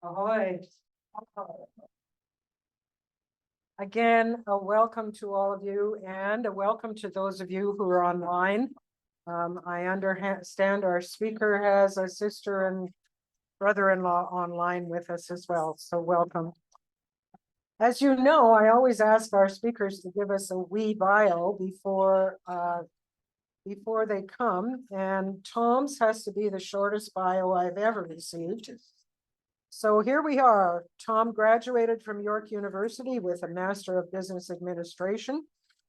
Ahoy. Again, a welcome to all of you and a welcome to those of you who are online. I understand our speaker has a sister and brother-in-law online with us as well, so welcome. As you know, I always ask our speakers to give us a wee bio before they come, and Tom's has to be the shortest bio I've ever received. So here we are. Tom graduated from York University with a Master of Business Administration.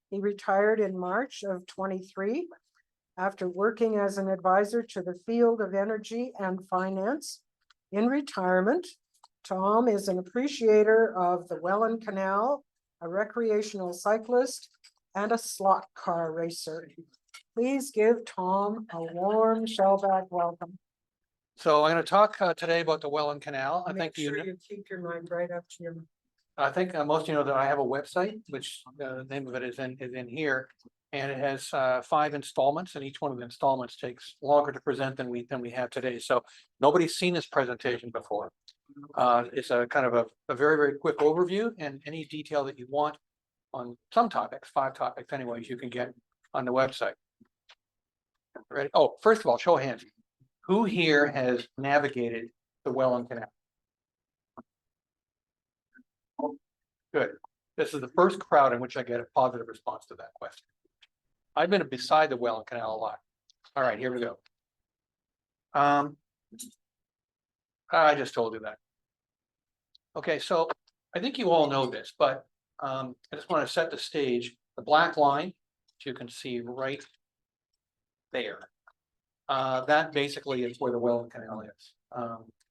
He retired in March of 23 after working as an advisor to the field of energy and finance. In retirement, Tom is an appreciator of the Welland Canal, a recreational cyclist, and a slot car racer. Please give Tom a warm Shellback welcome. So I'm going to talk today about the Welland Canal. Make sure you keep your mind right up to your. I think most of you know that I have a website, which the name of it is in here, and it has 5 installments, and each one of the installments takes longer to present than we have today. So nobody's seen this presentation before. It's a kind of a very quick overview, and any detail that you want on some topics, 5 topics anyways, you can get on the website. Ready? Oh, first of all, show of hands. Who here has navigated the Welland Canal? Good. This is the first crowd in which I get a positive response to that question. I've been beside the Welland Canal a lot. All right, here we go. I just told you that. Okay, so I think you all know this, but I just want to set the stage. The black line, which you can see right there. That basically is where the Welland Canal is.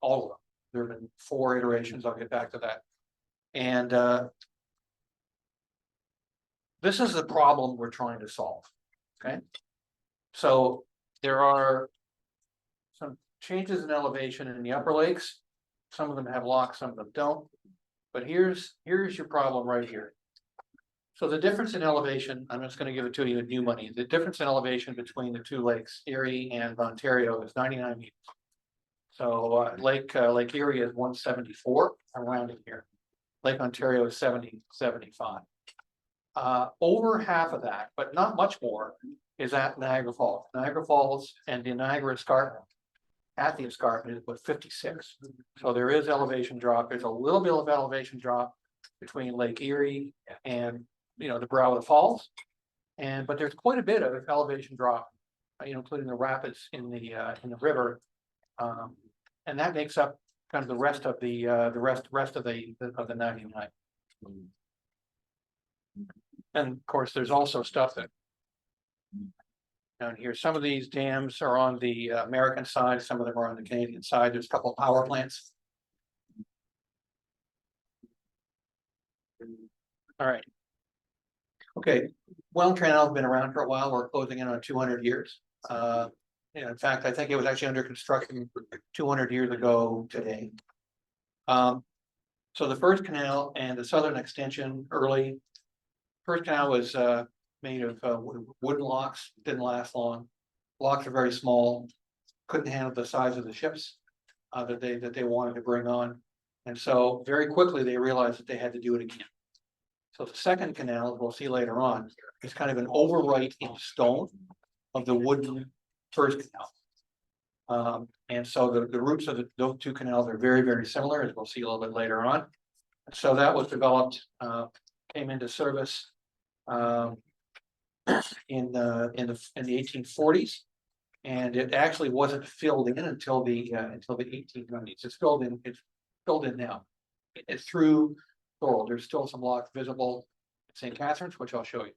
All of them. There have been 4 iterations. I'll get back to that. And this is the problem we're trying to solve. Okay. So there are some changes in elevation in the upper lakes. Some of them have locks, some of them don't. But here's your problem right here. So the difference in elevation, I'm just going to give it to you in new money. The difference in elevation between the 2 lakes, Erie and Ontario, is 99 meters. So Lake Erie is 174, around it here. Lake Ontario is 75. Over half of that, but not much more, is at Niagara Falls. Niagara Falls and the Niagara Escarpment, at the escarpment, is about 56. So there is elevation drop. There's a little bit of elevation drop between Lake Erie and the brow of the falls, but there's quite a bit of elevation drop, including the rapids in the river, and that makes up kind of the rest of the rest of the 99. And of course, there's also stuff that down here. Some of these dams are on the American side, some of them are on the Canadian side. There's a couple of power plants. All right. Okay, Welland Canal has been around for a while. We're closing in on 200 years. In fact, I think it was actually under construction 200 years ago today. So the first canal and the southern extension, first canal was made of wooden locks. Didn't last long. Locks are very small. Couldn't handle the size of the ships that they wanted to bring on, and so very quickly they realized that they had to do it again. So the second canal, we'll see later on, is kind of an overwrite in stone of the wooden first canal. And so the routes of those 2 canals are very similar, as we'll see a little bit later on. So that was developed, came into service in the 1840s, and it actually wasn't filled in until the 1890s. It's filled in now. It's through. There's still some locks visible at St. Catharines, which I'll show you.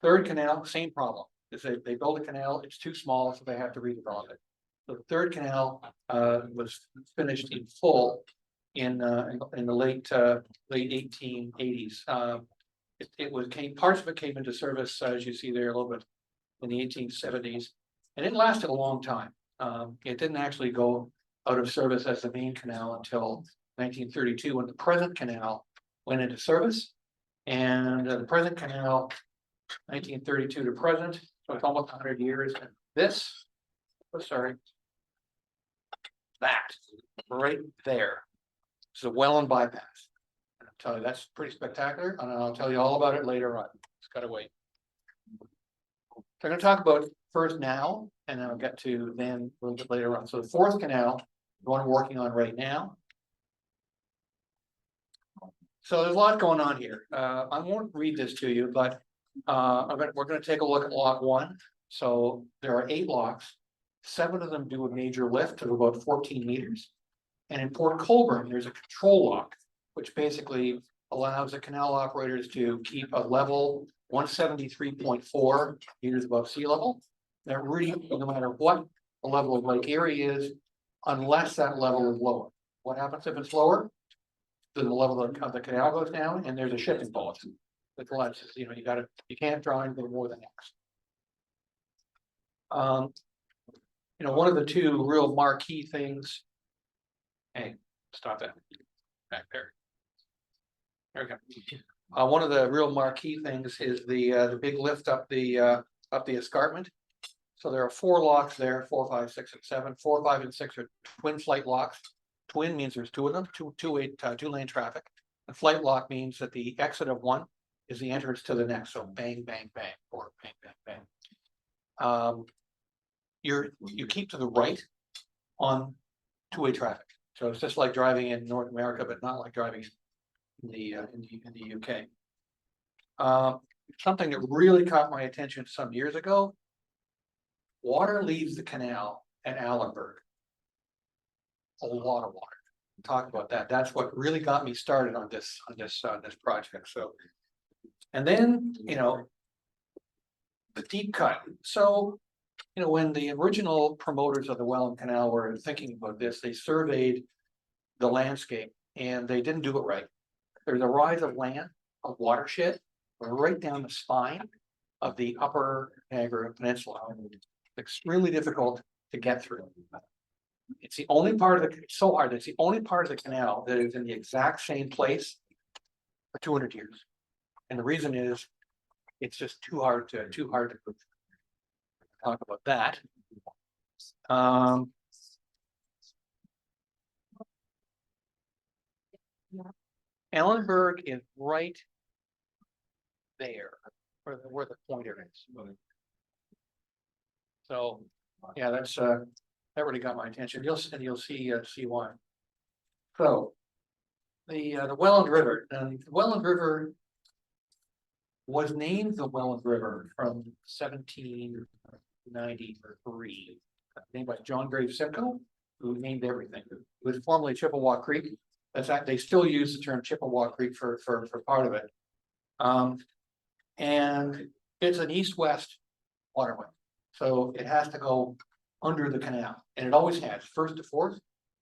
Third canal, same problem. They build a canal, it's too small, so they have to redevelop it. The third canal was finished in full in the late 1880s. Parts of it came into service, as you see there, a little bit in the 1870s, and it lasted a long time. It didn't actually go out of service as the main canal until 1932, when the present canal went into service, and the present canal, 1932 to present, so it's almost 100 years. And that right there It's a Welland bypass. And I'll tell you, that's pretty spectacular, and I'll tell you all about it later on. It's gotta wait. So I'm gonna talk about first now, and then I'll get to then a little bit later on. So the fourth canal, the one we're working on right now. So there's a lot going on here. I won't read this to you, but we're gonna take a look at lock 1. So there are 8 locks. 7 of them do a major lift of about 14 meters. And in Port Colborne, there's a control lock, which basically allows the canal operators to keep a level 173.4 meters above sea level. That really, no matter what the level of Lake Erie is, unless that level is lower. What happens if it's lower? Then the level of the canal goes down, and there's a shipping policy. That lets, you can't draw anything more than X. One of the 2 real marquee things. Hey, stop that back there. There we go. One of the real marquee things is the big lift up the escarpment. So there are 4 locks there, 4, 5, 6, and 7. 4, 5, and 6 are twin flight locks. Twin means there's 2 of them, two lane traffic. And flight lock means that the exit of one is the entrance to the next. So bang, bang, bang, or bang, bang, bang. You keep to the right on two-way traffic. So it's just like driving in North America, but not like driving in the UK. Something that really caught my attention some years ago. Water leaves the canal at Allenburg. A lot of water. Talk about that. That's what really got me started on this project. So, and then the deep cut. So, when the original promoters of the Welland Canal were thinking about this, they surveyed the landscape and they didn't do it right. There's a rise of land, a watershed, right down the spine of the upper Niagara Peninsula. It's really difficult to get through. It's the only part of it's so hard. It's the only part of the canal that is in the exact same place for 200 years. And the reason is it's just too hard to move. Talk about that. Ellenberg is right there where the pointer is. So yeah, that's that really got my attention. You'll see why. So the Welland River, and the Welland River was named the Welland River from 1793, named by John Graves Simcoe, who named everything. It was formerly Chippewa Creek. They still use the term Chippewa Creek for part of it. And it's an east-west waterway, so it has to go under the canal, and it always has. First to fourth,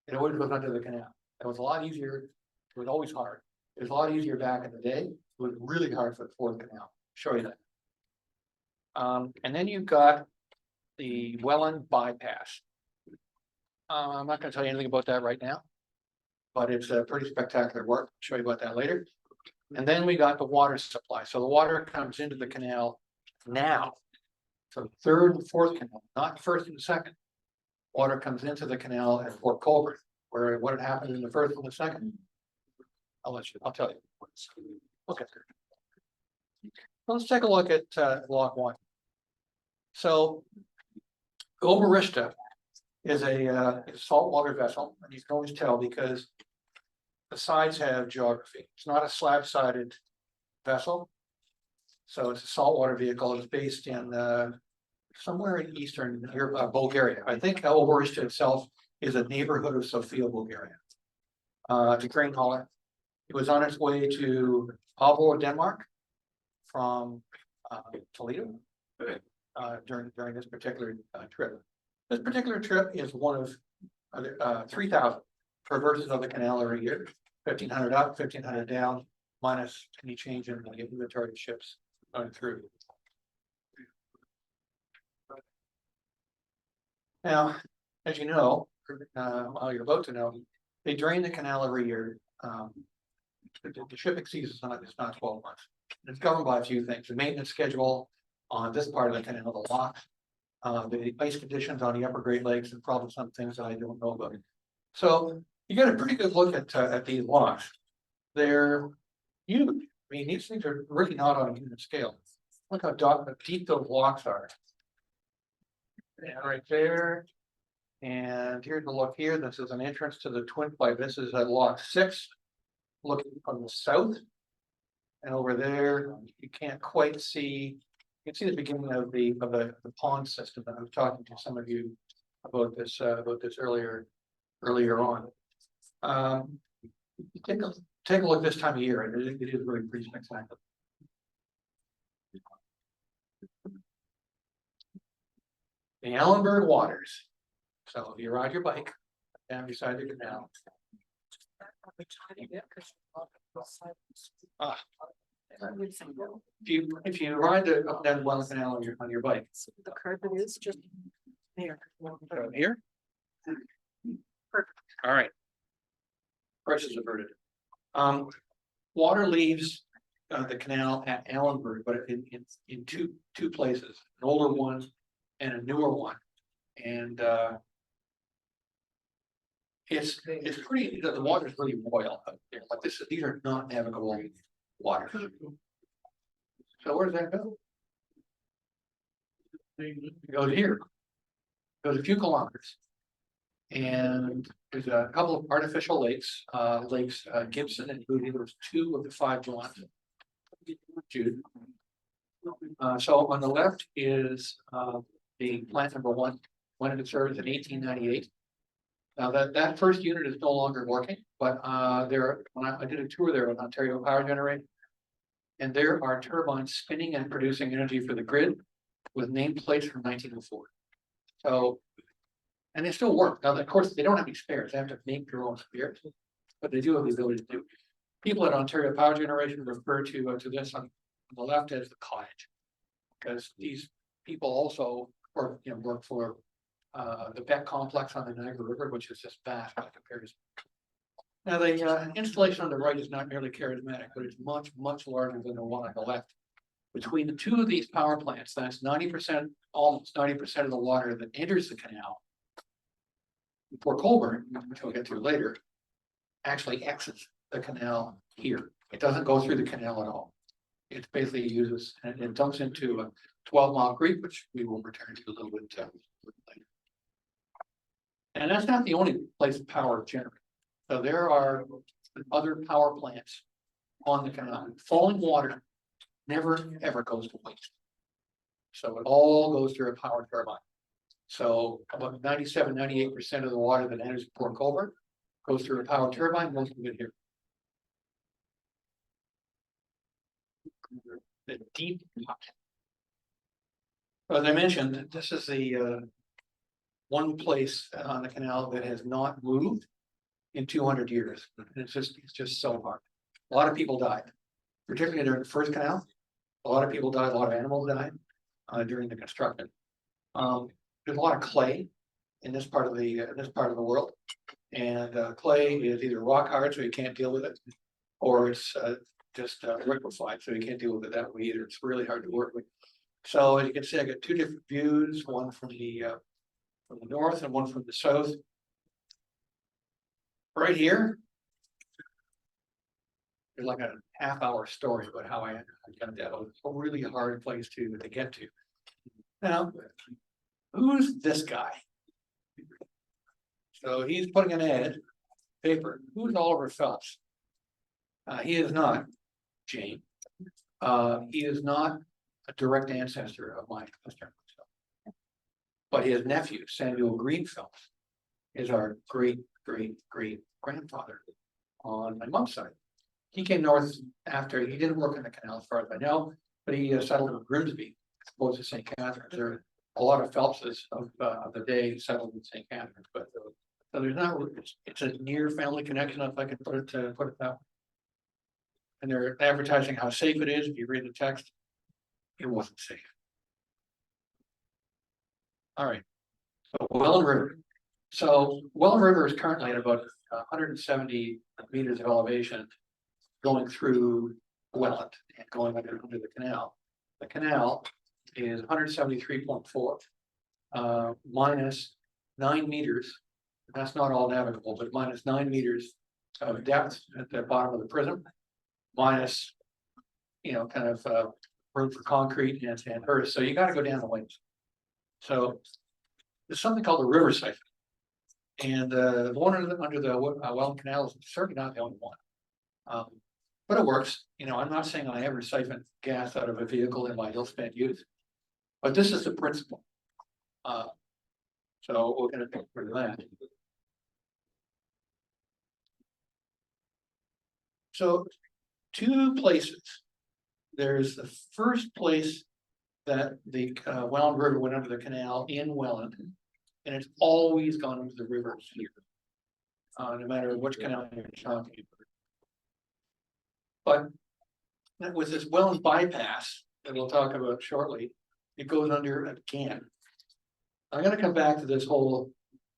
it always goes under the canal. It was a lot easier. It was always hard. It was a lot easier back in the day. It was really hard for the fourth canal. I'll show you that. And then you've got the Welland bypass. I'm not going to tell you anything about that right now, but it's a pretty spectacular work. I'll show you about that later. And then we got the water supply. So the water comes into the canal now. So third and fourth canal, not first and second. Water comes into the canal at Port Colborne, where what had happened in the first and the second. I'll tell you. Okay. Let's take a look at Lock 1. So Oberista is a saltwater vessel, and you can always tell because the sides have geography. It's not a slab-sided vessel. So it's a saltwater vehicle. It's based in somewhere in eastern Bulgaria. I think Oberista itself is a neighborhood of Sofia, Bulgaria. It's a grain hauler. It was on its way to Aalborg, Denmark, from Toledo during this particular trip. This particular trip is one of 3,000 traverses of the canal every year. 1,500 up, 1,500 down, minus any change in the inventory of ships going through. Now, as you know, you're about to know, they drain the canal every year. The shipping season is not 12 months. It's governed by a few things: the maintenance schedule on this part of the canal, the locks, the ice conditions on the upper Great Lakes, and probably some things that I don't know about. So You get a pretty good look at these locks. They're huge. I mean, these things are really not on a human scale. Look how deep those locks are. And right there. And here's the look here. This is an entrance to the twin pipe. This is at lock 6, looking from the south. And over there, you can't quite see. You can see the beginning of the pond system. I was talking to some of you about this earlier on. Take a look this time of year, and it is really pretty spectacular. The Allenberg Waters. So if you ride your bike down beside the canal. If you ride up that Welland Canal on your bike. The carpet is just there. Here? Perfect. All right. Prices averted. Water leaves the canal at Allenberg, but in two places, an older one and a newer one. And it's pretty, the water is really royal up there. Like this, these are not navigable waters. So where does that go? It goes here. It goes a few kilometers. And there's a couple of artificial lakes, Gibson and Booty. There's 2 of the 5 ones. Jude. So on the left is the plant number 1, went into service in 1898. Now that first unit is no longer working, but I did a tour there with Ontario Power Generation, and there are turbines spinning and producing energy for the grid with nameplates from 1904. So, and they still work. Now, of course, they don't have any spares. They have to make their own spares, but they do have the ability to do. People at Ontario Power Generation refer to this on the left as the cottage, because these people also work for the Beck complex on the Niagara River, which is just vast by comparison. Now, the installation on the right is not merely charismatic, but it's much, much larger than the one on the left. Between the 2 of these power plants, that's 90%, almost 90% of the water that enters the canal. Port Colborne, which we'll get to later, actually exits the canal here. It doesn't go through the canal at all. It basically uses, and it dumps into a 12-mile creek, which we will return to a little bit later. And that's not the only place of power generated. So there are other power plants on the canal. Falling water never ever goes to waste. So it all goes through a power turbine. So about 97–98% of the water that enters Port Colborne goes through a power turbine, most of it here. The deep pot. As I mentioned, this is the one place on the canal that has not moved in 200 years. And it's just so hard. A lot of people died, particularly during the first canal. A lot of people died, a lot of animals died during the construction. There's a lot of clay in this part of the world, and clay is either rock hard, so you can't deal with it, or it's just liquefied, so you can't deal with it that way either. It's really hard to work with. So as you can see, I got 2 different views, one from the north and one from the south. Right here, there's like a half-hour story about how I got that. It was a really hard place to get to. Now, who's this guy? So he's putting an ad paper. Who's Oliver Phelps? He is not Jane. He is not a direct ancestor of mine, but his nephew, Samuel Green Phelps, is our great grandfather on my mom's side. He came north after, he didn't work in the canal as far as I know, but he settled in Grimsby, as opposed to St. Catharines. There are a lot of Phelpses of the day settled in St. Catharines, but so there's not, it's a near family connection, if I can put it that way. And they're advertising how safe it is. If you read the text, it wasn't safe. All right, so Welland River. So Welland River is currently at about 170 meters of elevation, going through Welland and going under the canal. The canal is 173.4 minus 9 meters That's not all navigable, but minus 9 meters of depth at the bottom of the prism. Minus, kind of room for concrete and earth, so you gotta go down the ways. So there's something called a river siphon. And the one under the Welland Canal is certainly not the only one. But it works, I'm not saying I ever siphon gas out of a vehicle in my ill-spent youth. But this is the principle. So we're gonna think through that. So 2 places. There's the first place that the Welland River went under the canal in Welland. And it's always gone into the river here. No matter which canal you're talking about. But with this Welland bypass that we'll talk about shortly, it goes under again. I'm gonna come back to this whole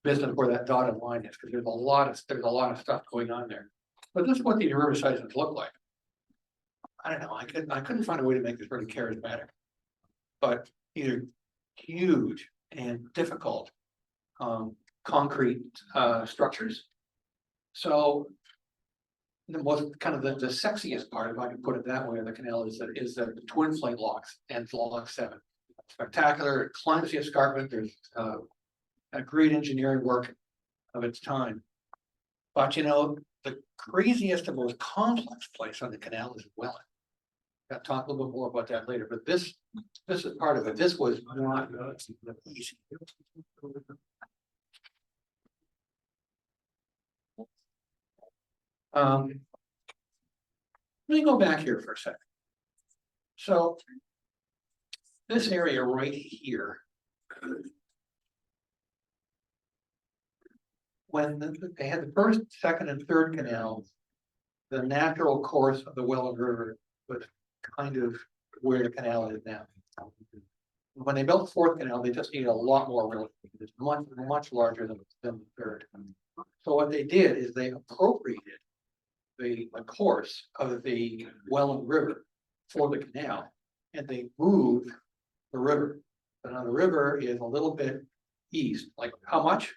business where that dotted line is, because there's a lot of stuff going on there. But this is what these river siphons look like. I don't know, I couldn't find a way to make this really charismatic. But these are huge and difficult concrete structures. So the most kind of the sexiest part, if I can put it that way, of the canal is the twin plate locks and lock 7. Spectacular, it climbs the escarpment. There's a great engineering work of its time. But the craziest and most complex place on the canal is Welland. I'll talk a little bit more about that later, but this is part of it. This was not easy. Let me go back here for a second. So this area right here, when they had the first, second, and third canals, the natural course of the Welland River was kind of where the canal is now. When they built the fourth canal, they just needed a lot more room. It's much larger than the third. So what they did is they appropriated the course of the Welland River for the canal, and they moved the river. But now the river is a little bit east, like how much?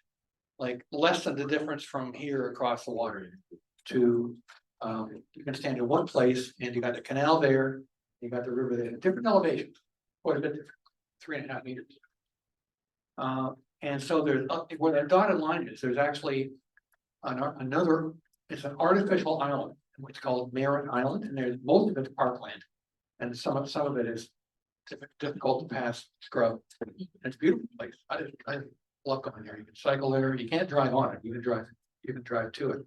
Like less than the difference from here across the water to you can stand in one place and you got the canal there, you got the river there, different elevations, quite a bit different, 3.5 meters. And so there's where that dotted line is, there's actually another, it's an artificial island, which is called Merritt Island, and there's most of it's parkland, and some of it is difficult to pass scrub. It's a beautiful place. I love going there. You can cycle there. You can't drive on it. You can drive to it.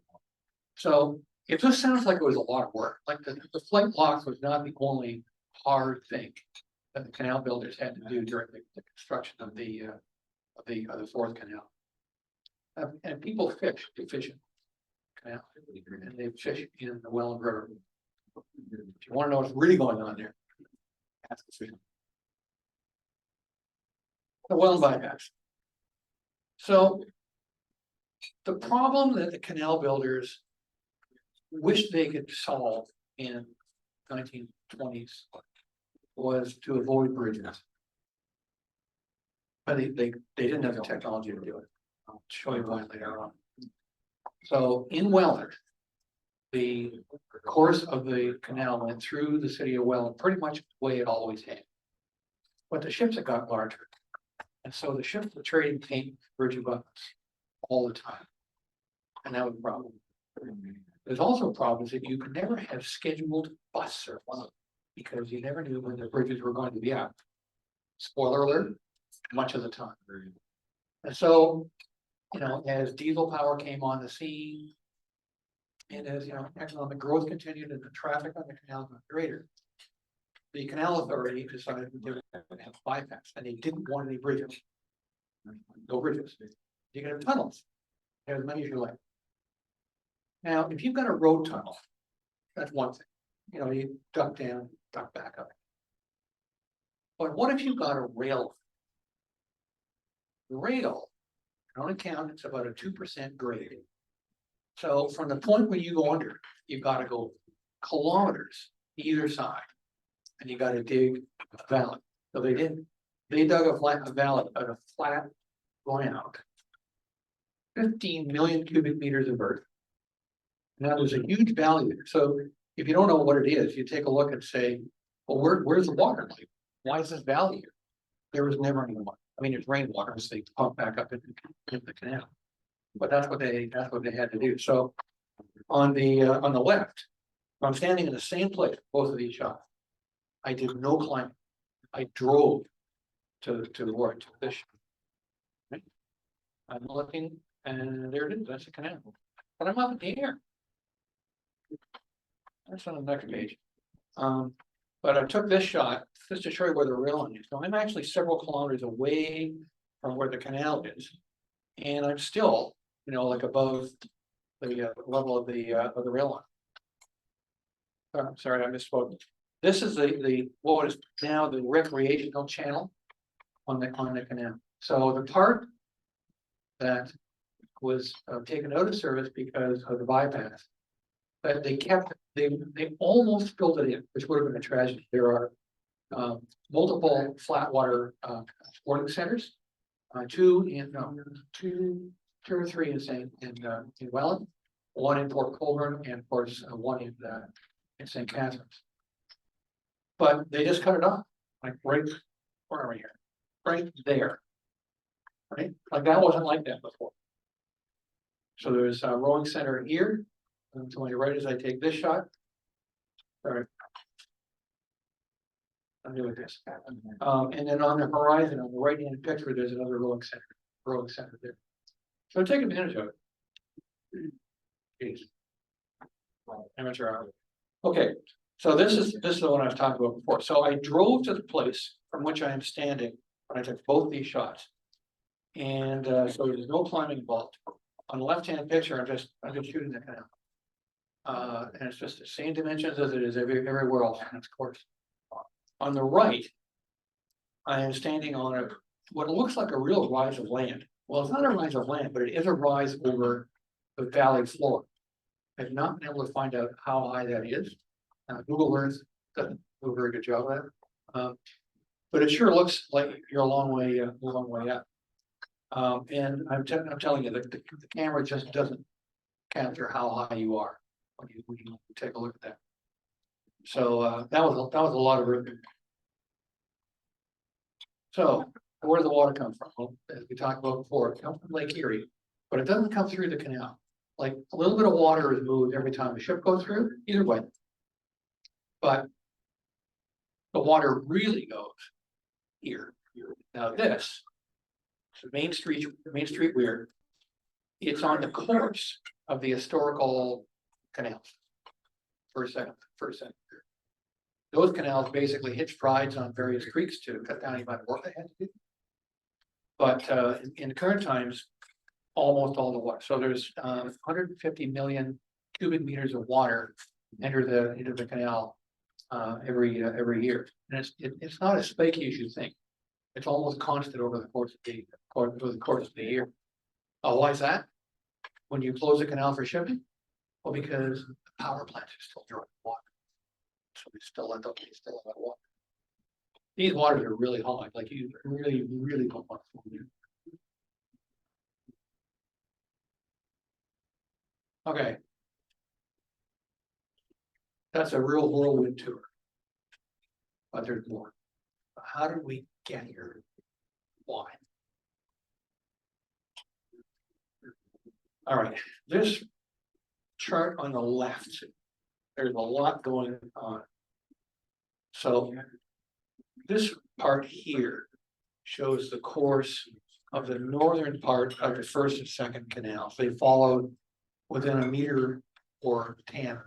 So it just sounds like it was a lot of work. Like the flight locks was not the only hard thing that the canal builders had to do during the construction of the fourth canal. And people fish in canal, and they fish in the Welland River. If you want to know what's really going on there, ask the fishermen. The Welland bypass. So the problem that the canal builders wish they could solve in 1920s was to avoid bridges. But they didn't have the technology to do it. I'll show you why later on. So in Welland, the course of the canal went through the city of Welland pretty much the way it always had. But the ships had got larger. And so the ships were trading paint bridge abutments all the time. And that was a problem. There's also a problem is that you could never have scheduled bus service because you never knew when the bridges were going to be up. Spoiler alert, much of the time. And so, as diesel power came on the scene, and as economic growth continued and the traffic on the canal got greater, the canal authority decided they would have bypass, and they didn't want any bridges. No bridges. You can have tunnels. Have as many as you like. Now, if you've got a road tunnel, that's one thing. You duck down, duck back up. But what if you've got a rail? The rail, on account, it's about a 2% grade. So from the point where you go under, you've got to go kilometers either side, and you got to dig a valley. So they dug a valley out of flat ground 15 million cubic meters of earth. Now there's a huge valley there. So if you don't know what it is, you take a look and say, well, where's the water? Like, why is this valley here? There was never any water. I mean, there's rainwater, so they pump back up into the canal. But that's what they had to do. So on the left, I'm standing in the same place, both of these shots. I did no climbing. I drove to this. Right? I'm looking, and there it is. That's the canal. But I'm up in the air. That's on the next page. But I took this shot just to show you where the railing is. So I'm actually several kilometers away from where the canal is, and I'm still, like above the level of the rail line. I'm sorry, I misspoke. This is the what is now the recreational channel on the canal. So the part that was taken out of service because of the bypass, but they almost filled it in, which would have been a tragedy. There are multiple flat water sporting centers, two or three in Welland, one in Port Colborne, and of course one in St. Catharines. But they just cut it off, like right, where are we here? Right there. Right? Like that wasn't like that before. So there's a rowing center here. And to my right as I take this shot. All right. I'm doing this. And then on the horizon, on the right hand picture, there's another rowing center there. So take advantage of it. Jeez. Amateur hour. Okay, so this is the one I was talking about before. So I drove to the place from which I am standing when I took both these shots. And so there's no climbing involved. On the left-hand picture, I'm just shooting the canal. And it's just the same dimensions as it is everywhere else in its course. On the right, I am standing on what looks like a real rise of land. Well, it's not a rise of land, but it is a rise over the valley floor. I've not been able to find out how high that is. Google Earth doesn't do a very good job of that. But it sure looks like you're a long way up. And I'm telling you, the camera just doesn't capture how high you are when you take a look at that. So that was a lot of earth. So where does the water come from? Well, as we talked about before, it comes from Lake Erie, but it doesn't come through the canal. Like a little bit of water is moved every time the ship goes through, either way. But the water really goes here. Now this Main Street Weir, it's on the course of the historical canals. For a second. Those canals basically hitched rides on various creeks to cut down the amount of work they had to do. But in current times, almost all the water. So there's 150 million cubic meters of water enter into the canal every year, and it's not as spiky as you think. It's almost constant over the course of the year. Why is that? When you close the canal for shipping, well, because the power plants are still drawing water, so we still end up have water. These waters are really hot, like you really don't want to swim there. Okay. That's a real whirlwind tour. But there's more. How did we get here? Why? All right. This chart on the left, there's a lot going on. So this part here shows the course of the northern part of the first and second canals. They followed within a meter or 10,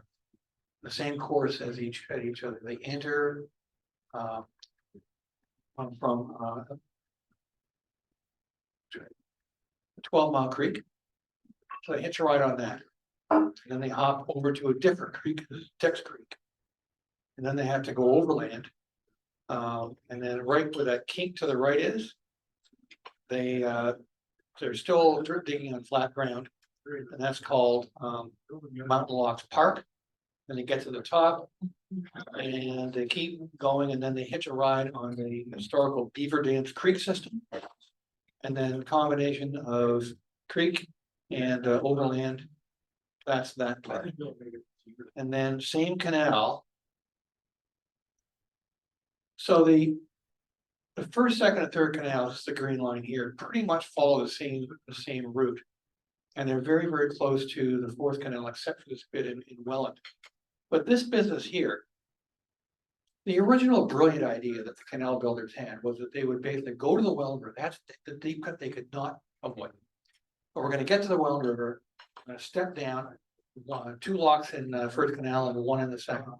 the same course as each other. They enter from 12 Mile Creek. So they hitch a ride on that. And then they hop over to a different creek, Tex Creek. And then they have to go overland. And then right where that kink to the right is, they're still digging on flat ground. And that's called Mountain Locks Park. And they get to the top and they keep going, and then they hitch a ride on the historical Beaver Dams Creek system. And then combination of creek And overland, that's that part. And then same canal. So the first, second, and third canals, the green line here, pretty much follow the same route. And they're very, very close to the fourth canal, except for this bit in Welland. But this business here, the original brilliant idea that the canal builders had was that they would basically go to the Welland River. That's the deep cut they could not avoid. But we're gonna get to the Welland River, we're gonna step down, 2 locks in the first canal and 1 in the second.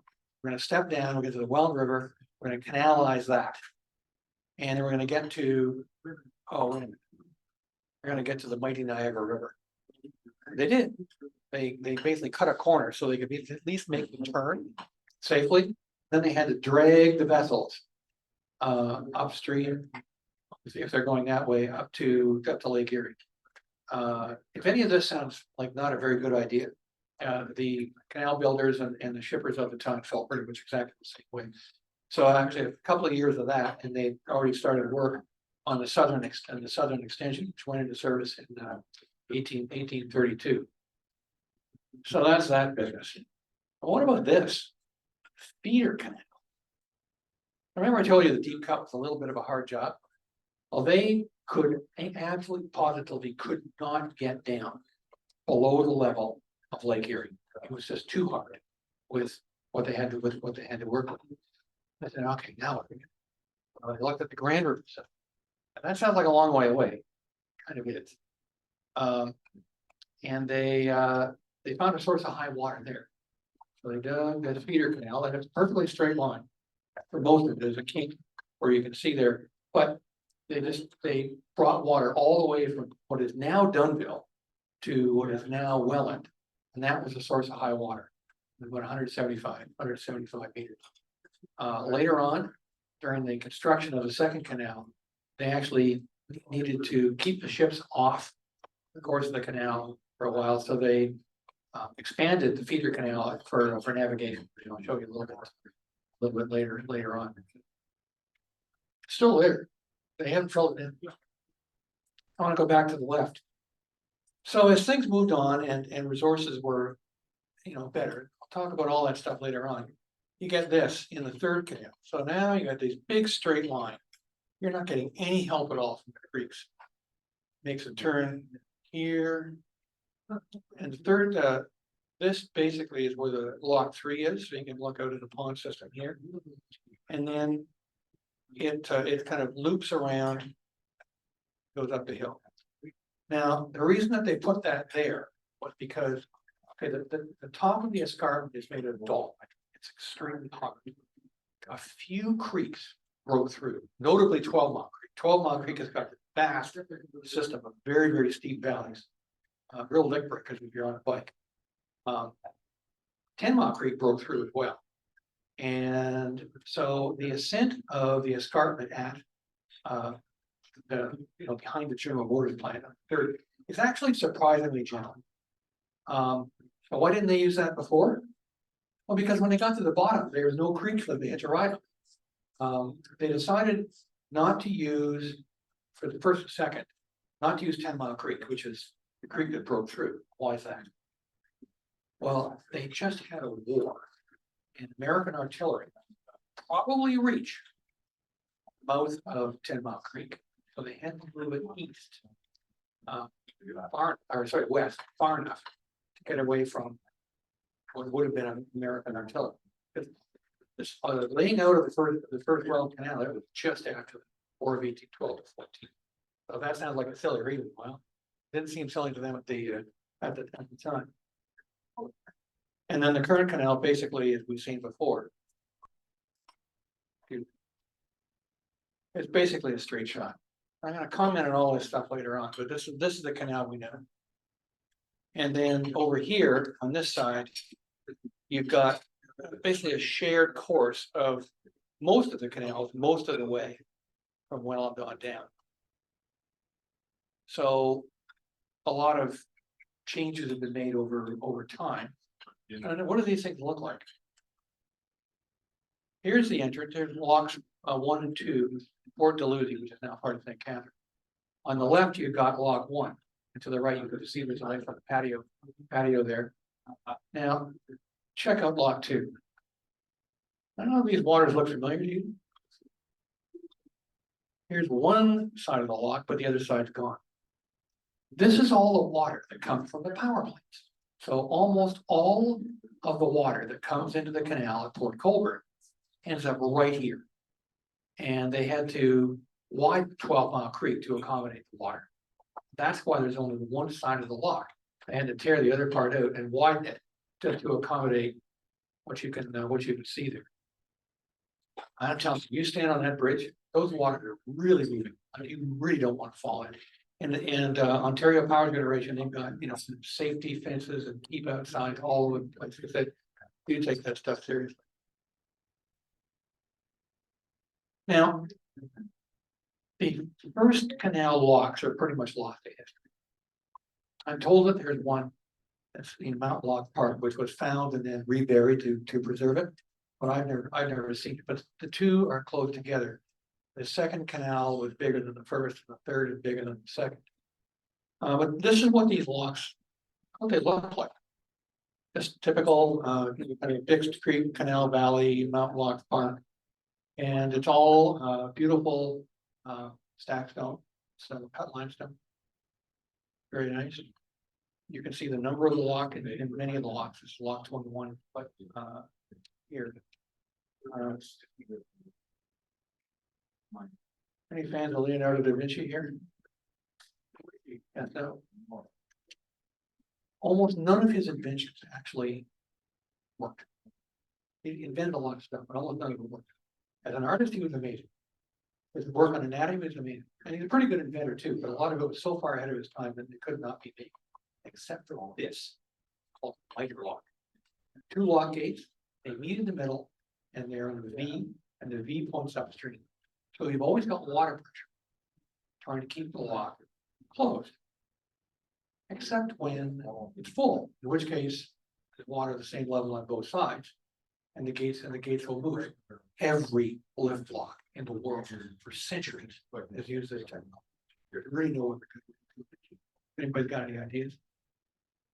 We're gonna step down, we'll get to the Welland River, we're gonna canalize that. And then we're gonna get to, oh, wait a minute. We're gonna get to the mighty Niagara River. They did. They basically cut a corner so they could at least make the turn safely. Then they had to drag the vessels upstream, if they're going that way, up to Lake Erie. If any of this sounds like not a very good idea, the canal builders and the shippers of the time felt pretty much exactly the same way. So actually a couple of years of that, and they already started work on the southern extension, which went into service in 1832. So that's that business. But what about this feeder canal? Remember I told you the deep cut was a little bit of a hard job. Well, they absolutely positively could not get down below the level of Lake Erie. It was just too hard with what they had to work with. I said, okay, now what? I looked at the Grand River. And that sounds like a long way away. Kind of is. And they found a source of high water there. So they dug a feeder canal and it's a perfectly straight line. For most of it, there's a kink where you can see there, but they brought water all the way from what is now Dunnville to what is now Welland. And that was a source of high water, about 175 meters. Later on, during the construction of the second canal, they actually needed to keep the ships off the course of the canal for a while, so they expanded the feeder canal for navigation. I'll show you a little bit later on. Still there. They haven't filled it in. I want to go back to the left. So as things moved on and resources were, better, I'll talk about all that stuff later on. You get this in the third canal. So now you got these big straight lines. You're not getting any help at all from the creeks. Makes a turn here. And the third, this basically is where the lock 3 is. So you can look out at the pond system here. And then it kind of loops around, goes up the hill. Now, the reason that they put that there was because, okay, the top of the escarpment is made of dolomite. It's extremely hard. A few creeks broke through, notably 12 Mile Creek. 12 Mile Creek has got a vast system of very, very steep valleys. Real lick brick because if you're on a bike. 10 Mile Creek broke through as well. And so the ascent of the escarpment at behind the General Waters plant is actually surprisingly gentle. So why didn't they use that before? Well, because when they got to the bottom, there was no creek for them to hitch a ride on. They decided not to use, for the first and second, not to use 10 Mile Creek, which is the creek that broke through. Why is that? Well, they just had a war, and American artillery probably reach the mouth of 10 Mile Creek. So they had to move it east, west, far enough to get away from what would have been American artillery. This laying out of the first Welland Canal, that was just after the War of 1812 to 14. So that sounds like a silly reason. Well, it didn't seem silly to them at the time. And then the current canal, basically, as we've seen before, it's basically a straight shot. I'm going to comment on all this stuff later on, but this is the canal we know. And then over here on this side, you've got basically a shared course of most of the canals, most of the way from Welland on down. So a lot of changes have been made over time. And what do these things look like? Here's the entrance. There's locks 1 and 2, Port Dalhousie, which is now part of St. Catherine. On the left, you've got lock 1. And to the right, you can see there's a nice patio there. Now, check out lot 2. I don't know if these waters look familiar to you. Here's one side of the lock, but the other side's gone. This is all the water that comes from the power plants. So almost all of the water that comes into the canal at Port Colborne ends up right here. And they had to widen 12-mile creek to accommodate the water. That's why there's only one side of the lock. They had to tear the other part out and widen it just to accommodate what you can see there. I'm telling you, you stand on that bridge, those waters are really moving. I mean, you really don't want to fall in. And Ontario Power Generation, they've got, you know, some safety fences and keep outside all over the place because they do take that stuff seriously. Now, the first canal locks are pretty much lost to history. I'm told that there's one that's in Mount Lock Park, which was found and then reburied to preserve it. But I've never seen it. But the two are close together. The second canal was bigger than the first, and the third is bigger than the second. But this is what these locks, what they look like. Just typical, kind of Dix Creek, Canal Valley, Mount Lock Park. And it's all beautiful stack stone, so cut limestone. Very nice. You can see the number of the lock in many of the locks. It's lock 21, but here. Any fans of Leonardo da Vinci here? Yeah, no. Almost none of his inventions actually worked. He invented a lot of stuff, but almost none of them worked. As an artist, he was amazing. His work on anatomy was amazing. And he's a pretty good inventor too, but a lot of it was so far ahead of his time that it could not be made, except for this, called miter lock. 2 lock gates, they meet in the middle, and they're on the V, and the V points upstream. So you've always got water pressure trying to keep the lock closed. Except when it's full, in which case there's water at the same level on both sides, and the gates will move. Every lift lock in the world for centuries has used this technology. There's really no other. Anybody's got any ideas?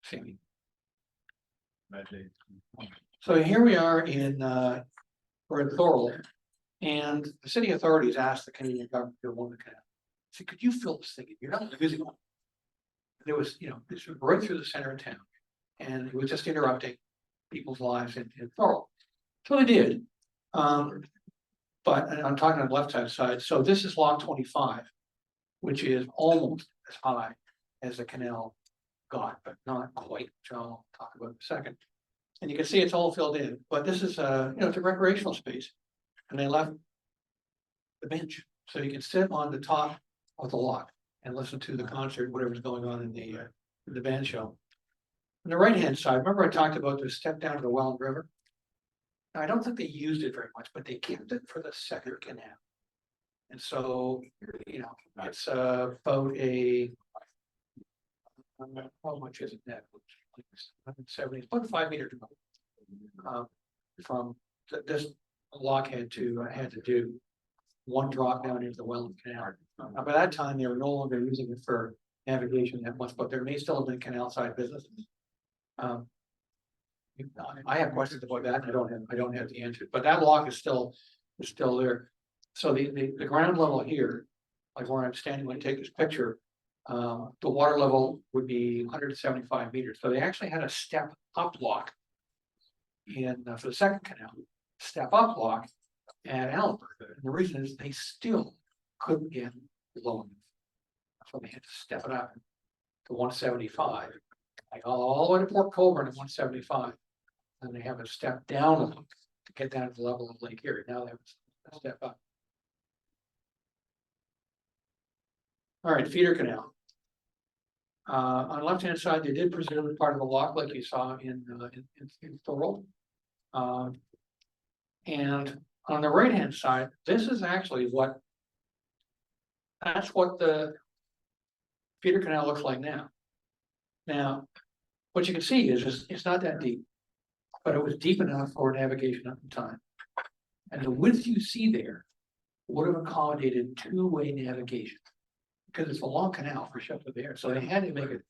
Sammy. So here we are we're in Thorold, and the city authorities asked the Canadian government to build the canal. So could you fill this thing in? You're not using one. There was, you know, this was right through the center of town, and it was just interrupting people's lives in Thorold. So they did. But I'm talking on the left hand side. So this is lock 25, which is almost as high as the canal got, but not quite, which I'll talk about in a second. And you can see it's all filled in, but this is it's a recreational space, and they left the bench so you can sit on the top of the lock and listen to the concert, whatever's going on in the band show. On the right hand side, remember I talked about the step down to the Welland River. Now, I don't think they used it very much, but they kept it for the second canal. And so, you know, it's about how much is it net? 170, about 5 meters from this lock had to do one drop down into the Welland Canal. By that time, they were no longer using it for navigation that much, but there may still have been canal side businesses. I have questions about that. I don't have the answer, but that lock is still there. So the ground level here, like where I'm standing when I take this picture, the water level would be 175 meters. So they actually had a step up lock for the second canal, step up lock at Allenburg. And the reason is they still couldn't get low enough. So they had to step it up to 175, like all the way to Port Colborne at 175. And they have a step down to get down to the level of Lake Erie. Now they have a step up. All right, feeder canal. On the left-hand side, they did preserve part of the lock, like you saw in Thorold. And on the right-hand side, this is actually that's what the feeder canal looks like now. Now, what you can see is it's not that deep, but it was deep enough for navigation at the time. And the width you see there would have accommodated two-way navigation. because it's a long canal for ships up there, so they had to make it.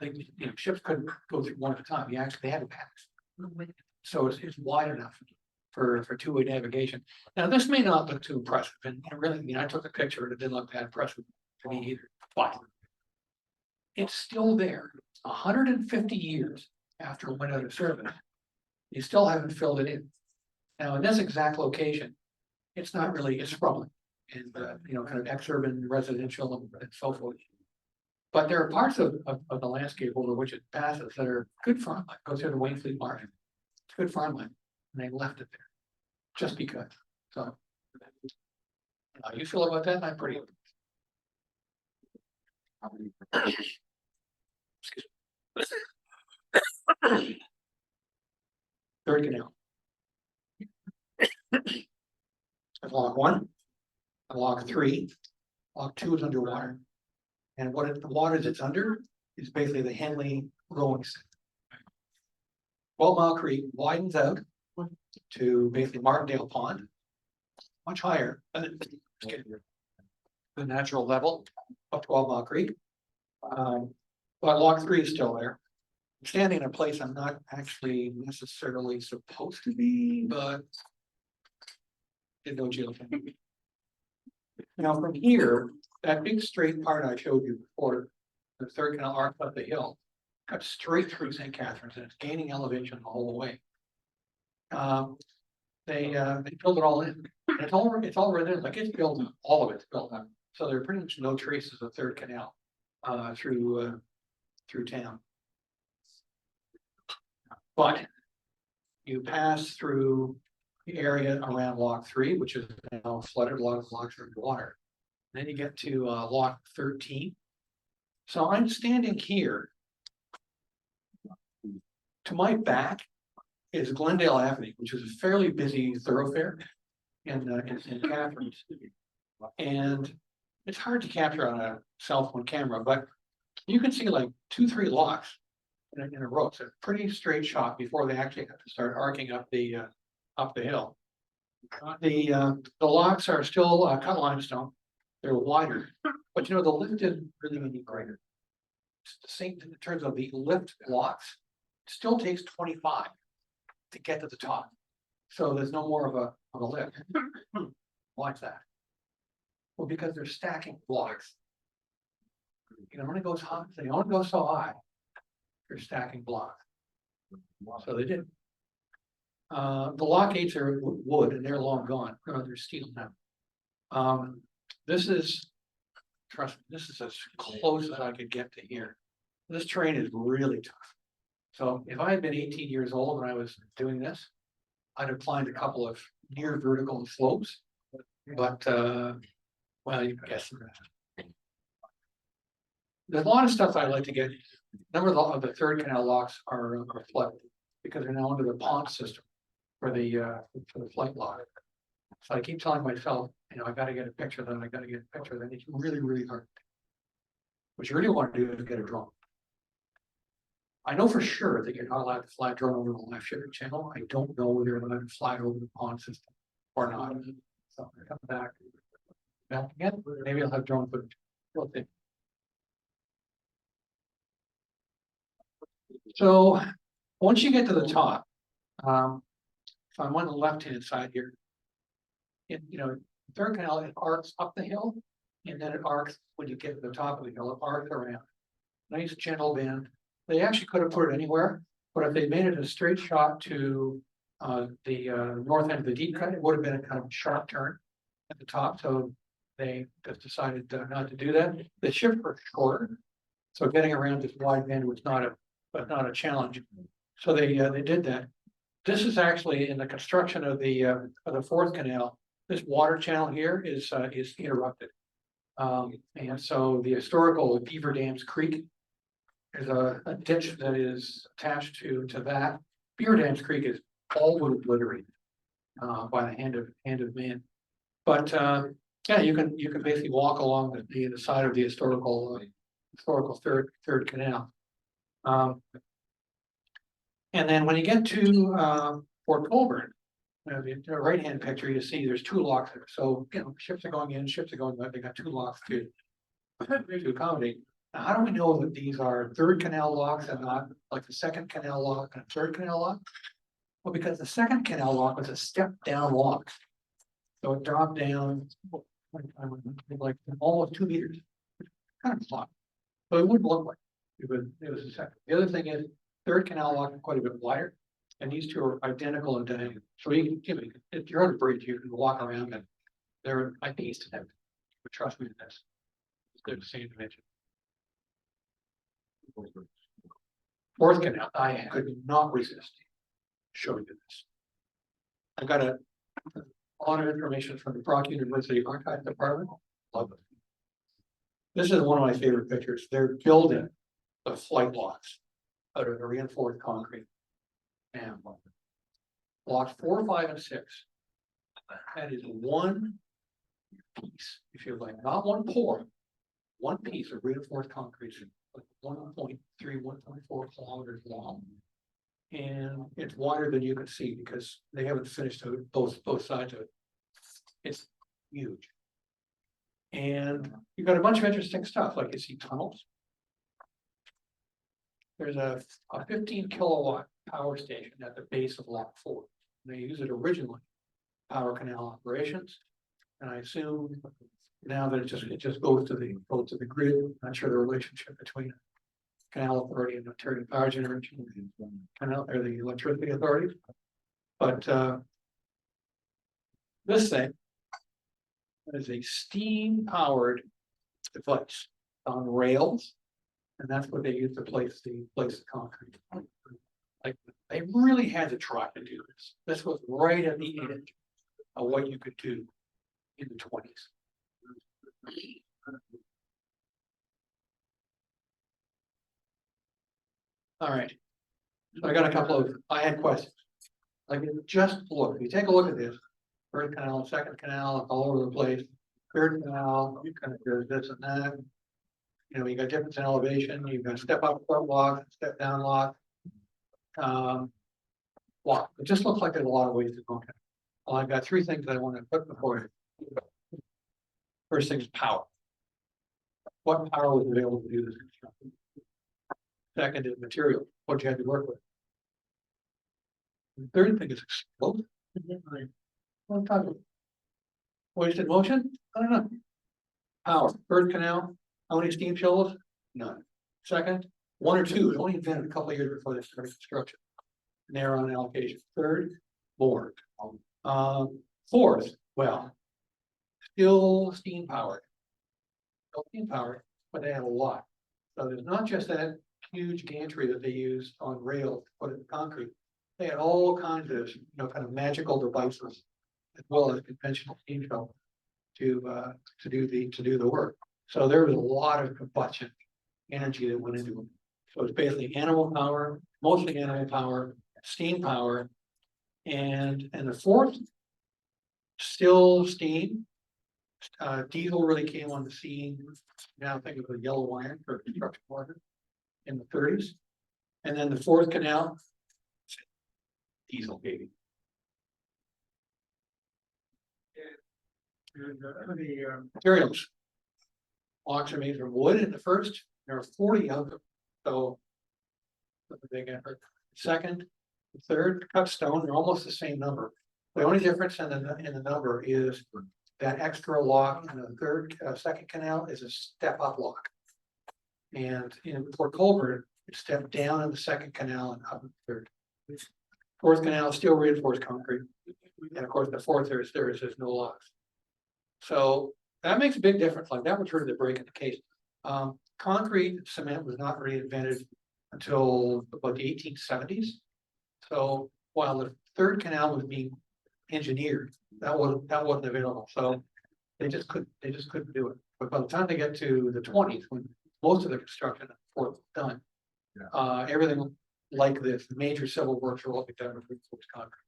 Like, you know, ships couldn't go through one at a time, they had to pass. So it's wide enough for two-way navigation. Now, this may not look too impressive, and really, I mean, I took a picture and it didn't look that impressive to me either, but it's still there, 150 years after it went out of service. You still haven't filled it in. Now, in this exact location, it's not really, it's sprawling and, you know, kind of ex-urban residential and so forth. But there are parts of the landscape over which it passes that are good farmland, goes through the Wainfleet Marsh. It's good farmland, and they left it there, just because, so. How you feel about that? I'm pretty. Excuse me. Third canal. That's log 1, and log 3, log 2 is underwater. And what the water that's under is basically the Henley Rowing Center. 12 Mile Creek widens out to basically Martindale Pond, much higher than the natural level of 12 Mile Creek. But log 3 is still there. I'm standing in a place I'm not actually necessarily supposed to be, but didn't know geotechnical. Now from here, that big straight part I showed you before, the third canal arc up the hill, cut straight through St. Catharines, and it's gaining elevation the whole way. They built it all in. It's all right, like it's built up, all of it's built up. So there are pretty much no traces of third canal through town. But you pass through the area around Lock 3, which is now flooded. A lot of locks are underwater. Then you get to Lock 13. So I'm standing here. To my back is Glendale Avenue, which is a fairly busy thoroughfare in Catharines. And it's hard to capture on a cell phone camera, but you can see like 2-3 locks in a row. It's a pretty straight shot before they actually have to start arcing up the hill. The locks are still cut limestone. They're wider, but you know, the lift didn't really any greater. It's the same in terms of the lift locks. It still takes 25 to get to the top. So there's no more of a lift. Why is that? Well, because they're stacking blocks. You know, when it goes high, they only go so high. They're stacking blocks. So they did. The lock gates are wood and they're long gone. They're steel now. This is, trust me, this is as close as I could get to here. This terrain is really tough. So if I had been 18 years old when I was doing this, I'd have climbed a couple of near vertical slopes, but well, you can guess the rest. There's a lot of stuff I'd like to get. A number of the third canal locks are flooded because they're now under the pond system for the flight lock. So I keep telling myself, you know, I got to get a picture of them. I got to get a picture of them. It's really, really hard. What you really want to do is get a drone. I know for sure that you're not allowed to fly a drone over the live shipping channel. I don't know whether you're allowed to fly over the pond system or not. So I come back again. Maybe I'll have drone footage. We'll see. So once you get to the top, so I'm on the left-hand side here. You know, third canal, it arcs up the hill, and then it arcs when you get to the top of the hill, it arcs around. Nice gentle bend. They actually could have put it anywhere, but if they made it a straight shot to the north end of the deep cut, it would have been a kind of sharp turn at the top. So they just decided not to do that. The shifts were shorter, so getting around this wide bend was not a challenge. So they did that. This is actually in the construction of the fourth canal. This water channel here is interrupted, and so the historical Beaver Dams Creek is a ditch that is attached to that. Beaver Dams Creek is all wood obliterated by the hand of man. But yeah, you can basically walk along the side of the historical third canal. And then when you get to Fort Colburn, the right hand picture, you see there's 2 locks there. So you know, ships are going in, ships are going out. They got 2 locks too. to accommodate. Now, how do we know that these are third canal locks and not like the second canal lock and third canal lock? Well, because the second canal lock was a step down lock. So it dropped down like almost 2 meters. Kind of lock. So it wouldn't look like it was a second. The other thing is third canal lock is quite a bit wider. And these two are identical in diameter. So you can, if you're on a bridge, you can walk around and they're like these to them. But trust me in this. They're the same dimension. Fourth canal, I could not resist showing you this. I got a lot of information from the Brock University Archive Department. Love it. This is one of my favorite pictures. They're building the flight locks out of the reinforced concrete. And blocks 4, 5, and 6. That is one piece, if you like, not one pour, one piece of reinforced concrete, like 1.3, 1.4 kilometers long. And it's wider than you can see because they haven't finished both sides of it. It's huge. And you've got a bunch of interesting stuff, like you see tunnels. There's a 15 kilowatt power station at the base of Lock 4. They use it originally, power canal operations. And I assume now that it just goes to the grid. I'm not sure the relationship between Canal Authority and Ontario Power Generation Canal or the Electricity Authority. But this thing is a steam powered device on rails. And that's what they use to place the concrete. Like they really had to try to do this. This was right at the edge of what you could do in the 20s. All right. So I got a couple of, I had questions. Like just look, if you take a look at this, first canal, second canal, all over the place. Third canal, you kind of do this and that. You know, you got difference in elevation, you've got step up front lock, step down lock. Lock. It just looks like there's a lot of ways to go. Well, I've got 3 things that I want to put before you. First thing is power. What power was available to do this construction? Second is material. What you had to work with. The third thing is explosive. What I'm talking about. Wasted motion? I don't know. Power. Third canal. How many steam shovels? None. Second, 1 or 2. It was only invented a couple of years before they started construction. And they're on allocation. Third, board. Fourth, well, still steam powered. Still steam powered, but they had a lot. So there's not just that huge gantry that they used on rails to put it in concrete. They had all kinds of, kind of magical devices, as well as conventional steam shovels to do the work. So there was a lot of combustion energy that went into it. So it's basically animal power, mostly animal power, steam power, and the fourth, still steam. Diesel really came on the scene. Now think of the yellow iron for construction workers in the 30s, and then the fourth canal, diesel baby. Materials. Locks are made from wood in the first. There are 40 of them. So they get second, the third, cut stone. They're almost the same number. The only difference in the number is that extra lock in the second canal is a step up lock. And in Port Colborne, it's stepped down in the second canal and up in the third. Fourth canal is still reinforced concrete. And of course, the fourth there is no locks. So that makes a big difference. Like that was really the break in the case. Concrete cement was not really invented until about the 1870s. So while the third canal was being engineered, that wasn't available. So they just couldn't do it. But by the time they get to the 20s, when most of the construction was done, everything like this, the major civil works are all done with reinforced concrete.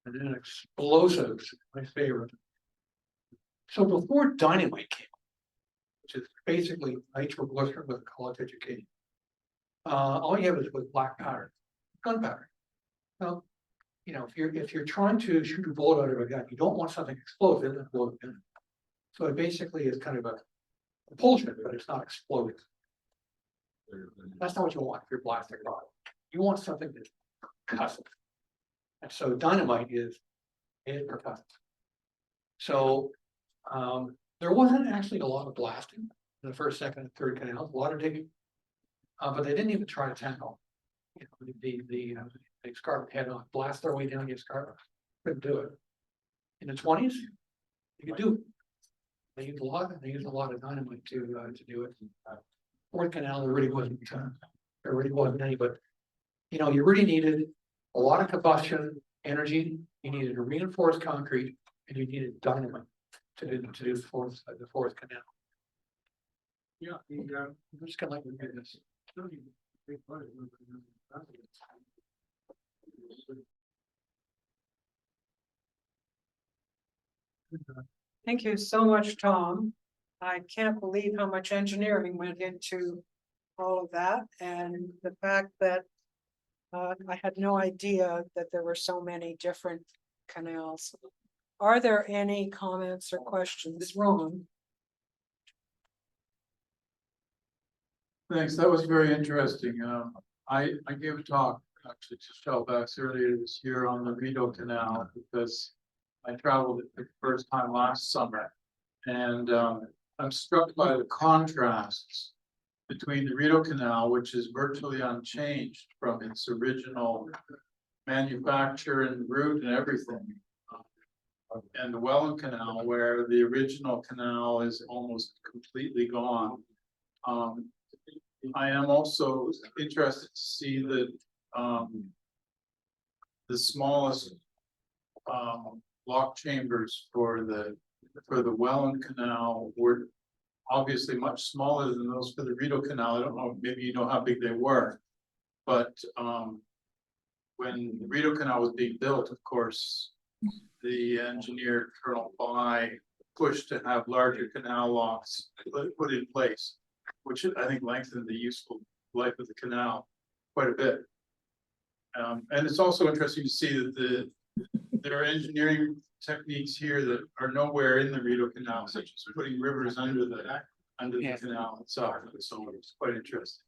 And then explosives, my favorite. So before dynamite came, which is basically nitroglycerin with a college education, all you have is with black powder, gunpowder. Now, if you're trying to shoot a bullet out of a gun, you don't want something explosive. So it basically is kind of a propulsion, but it's not exploding. That's not what you want if you're blasting rock. You want something that's percussive. And so dynamite is percussive. So there wasn't actually a lot of blasting in the first, second, and third canals, a lot of digging. But they didn't even try to tackle, you know, the escarpment head on, blast their way down the escarpment. Couldn't do it. In the 20s, you could do it. They used a lot of dynamite to do it. Fourth canal, there really wasn't any, but you know, you really needed a lot of combustion energy, you needed a reinforced concrete, and you needed dynamite to do the fourth canal. Yeah, I'm just gonna let you do this. Thank you so much, Tom. I can't believe how much engineering went into all of that, and the fact that I had no idea that there were so many different canals. Are there any comments or questions? Ron? Thanks, that was very interesting. I gave a talk actually to Shellbacks earlier this year on the Rideau Canal because I traveled it the first time last summer. And I'm struck by the contrasts between the Rideau Canal, which is virtually unchanged from its original manufacture and route and everything. And the Welland Canal, where the original canal is almost completely gone. I am also interested to see that the smallest lock chambers for the Welland Canal were obviously much smaller than those for the Rideau Canal. I don't know, maybe you know how big they were, but when the Rideau Canal was being built, of course, the engineer Colonel By pushed to have larger canal locks put in place, which I think lengthened the useful life of the canal quite a bit. And it's also interesting to see that there are engineering techniques here that are nowhere in the Rideau Canal, such as putting rivers under the canal itself. So it's quite interesting.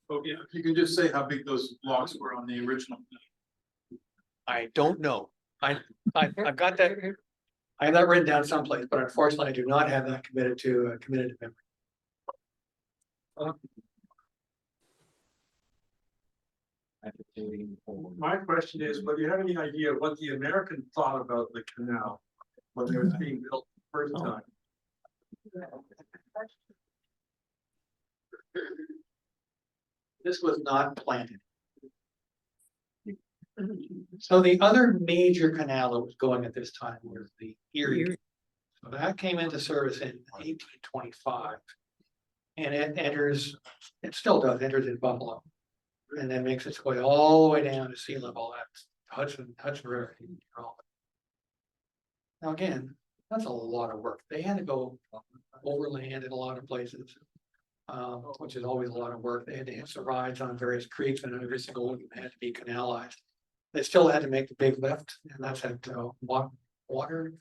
Oh yeah, if you can just say how big those blocks were on the original. I don't know. I've got that. I have that written down someplace, but unfortunately, I do not have that committed to memory. My question is, whether you have any idea what the American thought about the canal when it was being built the first time? This was not planted. So the other major canal that was going at this time was the Erie. So that came into service in 1825. And it still does, enters in Buffalo. And then makes its way all the way down to sea level at Hudson River. Now again, that's a lot of work. They had to go overland in a lot of places, which is always a lot of work. They had to hitch the rides on various creeks, and every single one of them had to be canalized. They still had to make the big lift, and that's at Watertown.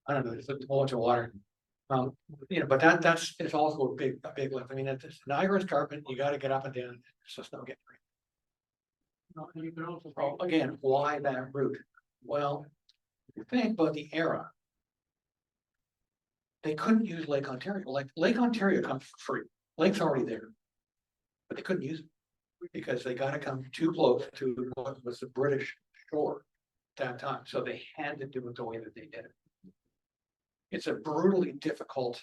I don't know, there's a whole bunch of water. You know, but it's also a big lift. I mean, it's an Irish carpet, you gotta get up and down, it's just no getting right. You can also, again, why that route? Well, if you think about the era, they couldn't use Lake Ontario. Like Lake Ontario comes for free. Lake's already there. But they couldn't use it because they gotta come too close to what was the British shore at that time. So they had to do it the way that they did it. It's a brutally difficult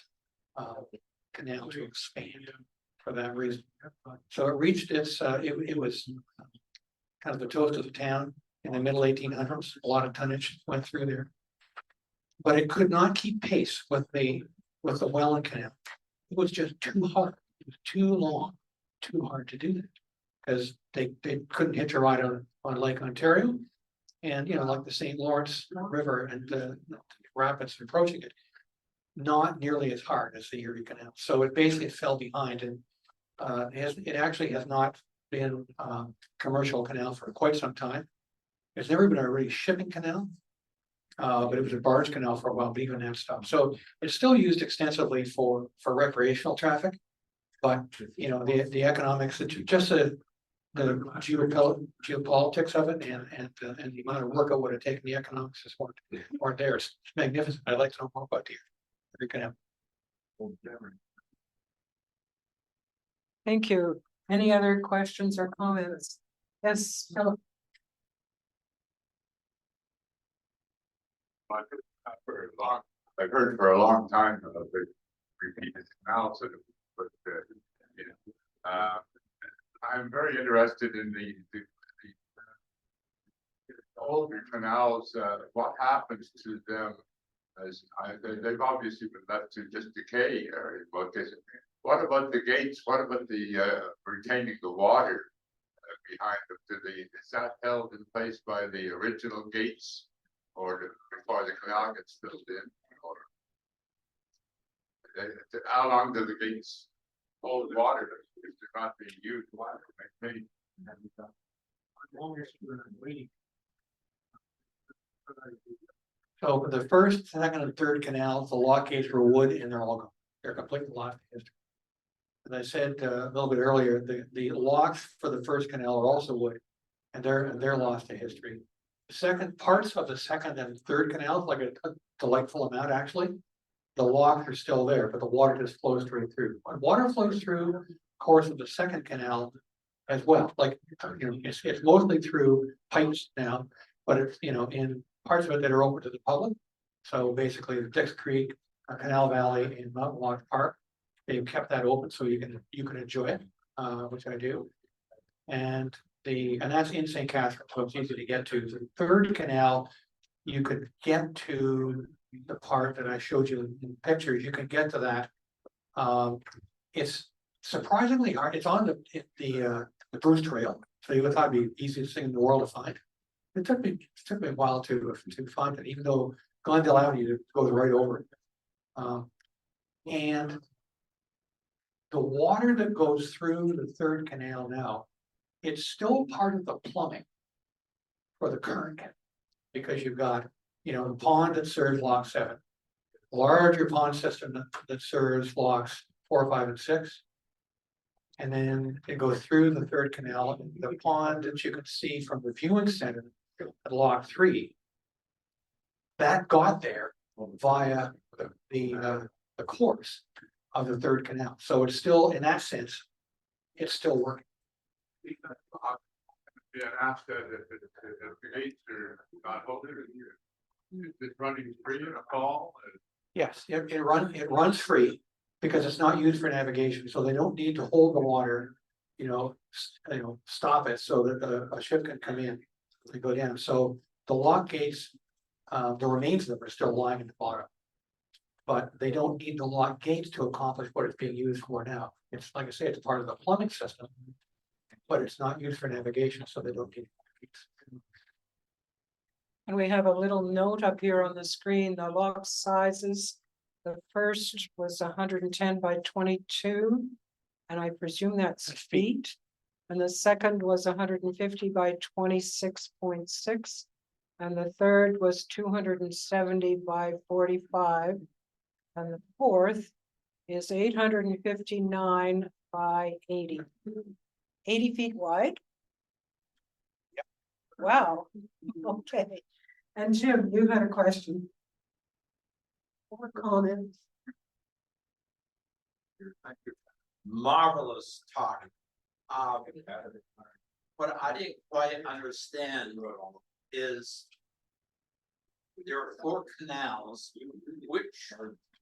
canal to expand for that reason. So it reached its, it was kind of the toast of the town in the middle 1800s. A lot of tonnage went through there, but it could not keep pace with the Welland Canal. It was just too hard. It was too long, too hard to do that because they couldn't hitch a ride on Lake Ontario, and you know, like the St. Lawrence River and the rapids approaching it, not nearly as hard as the Erie Canal. So it basically fell behind, and it actually has not been commercial canal for quite some time. It's never been a really shipping canal. But it was a barge canal for a while, but even that stopped. So it's still used extensively for recreational traffic. But, you know, the economics, just the geopolitics of it and the amount of work it would have taken, the economics just weren't there. It's magnificent. I'd like to know more about the canal. Thank you. Any other questions or comments? Yes, Philip. I've heard for a long time of the repeated analysis, but I'm very interested in the older canals. What happens to them as they've obviously been left to just decay, or what about the gates? What about the retaining the water behind them? Is that held in place by the original gates, or before the canal gets filled in? Or how long do the gates hold water if they're not being used? So for the first, second, and third canals, the lock gates were wood and they're all gone. They're completely lost to history. As I said a little bit earlier, the locks for the first canal are also wood, and they're lost to history. Second, parts of the second and third canals, like a delightful amount actually, the locks are still there, but the water just flows straight through. When water flows through the course of the second canal as well, like, you know, it's mostly through pipes now, but it's, you know, in parts of it that are open to the public. So basically the Dix Creek, Canal Valley and Mountain Lodge Park, they've kept that open so you can enjoy it, which I do. And that's in St. Catharines, so it's easy to get to. The third canal, you could get to the part that I showed you in pictures. You can get to that. It's surprisingly hard. It's on the Bruce Trail, so you would thought it'd be the easiest thing in the world to find. It took me a while to find it, even though Glendale Avenue goes right over it. And the water that goes through the third canal now, it's still part of the plumbing for the current canal, because you've got, you know, the pond that serves lock 7, larger pond system that serves locks 4, 5, and 6. And then it goes through the third canal, and the pond that you can see from the viewing center at lock 3, that got there via the course of the third canal. So it's still, in that sense, it's still working. Yeah, asked that if the gates are not open, is it running free in a fall? Yes, it runs free because it's not used for navigation, so they don't need to hold the water, stop it so that a ship can come in and go down. So the lock gates, the remains of them are still lying in the bottom. But they don't need the lock gates to accomplish what it's being used for now. It's like I say, it's part of the plumbing system, but it's not used for navigation, so they don't need gates. And we have a little note up here on the screen, the lock sizes. The first was 110 by 22, and I presume that's feet. And the second was 150 by 26.6. And the third was 270 by 45. And the fourth is 859 by 80. 80 feet wide? Yep. Wow, okay. And Jim, you had a question. Or comment? Marvelous talk. What I didn't quite understand is there are 4 canals which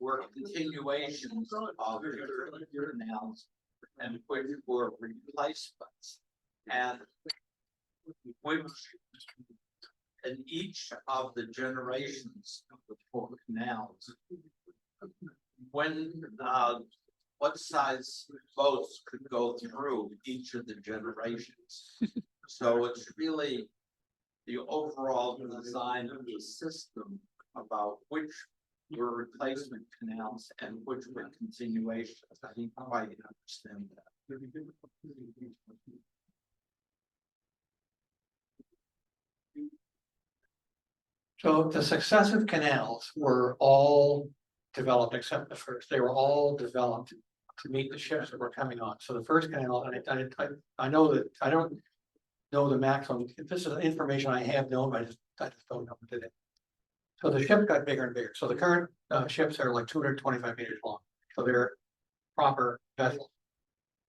were continuations of the canals and which were replacements, and which in each of the generations of the 4 canals, when what size boats could go through each of the generations. So it's really the overall design of the system about which were replacement canals and which were continuations. I didn't quite understand that. So the successive canals were all developed except the first. They were all developed to meet the ships that were coming on. So the first canal, and I know that, I don't know the maximum. This is information I have known, but I just don't know today. So the ship got bigger and bigger. So the current ships are like 225 meters long. So they're proper vessels.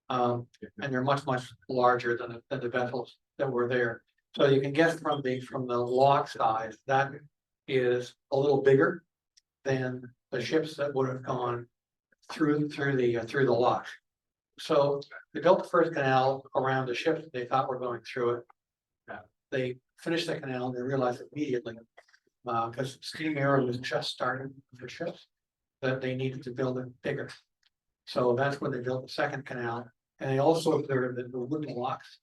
And they're much, much larger than the vessels that were there. So you can guess from the lock size, that is a little bigger than the ships that would have gone through the lock. So they built the first canal around the ships that they thought were going through it. They finished the canal and they realized immediately, because steam era was just starting for ships, that they needed to build it bigger. So that's when they built the second canal. And they also observed that the wooden locks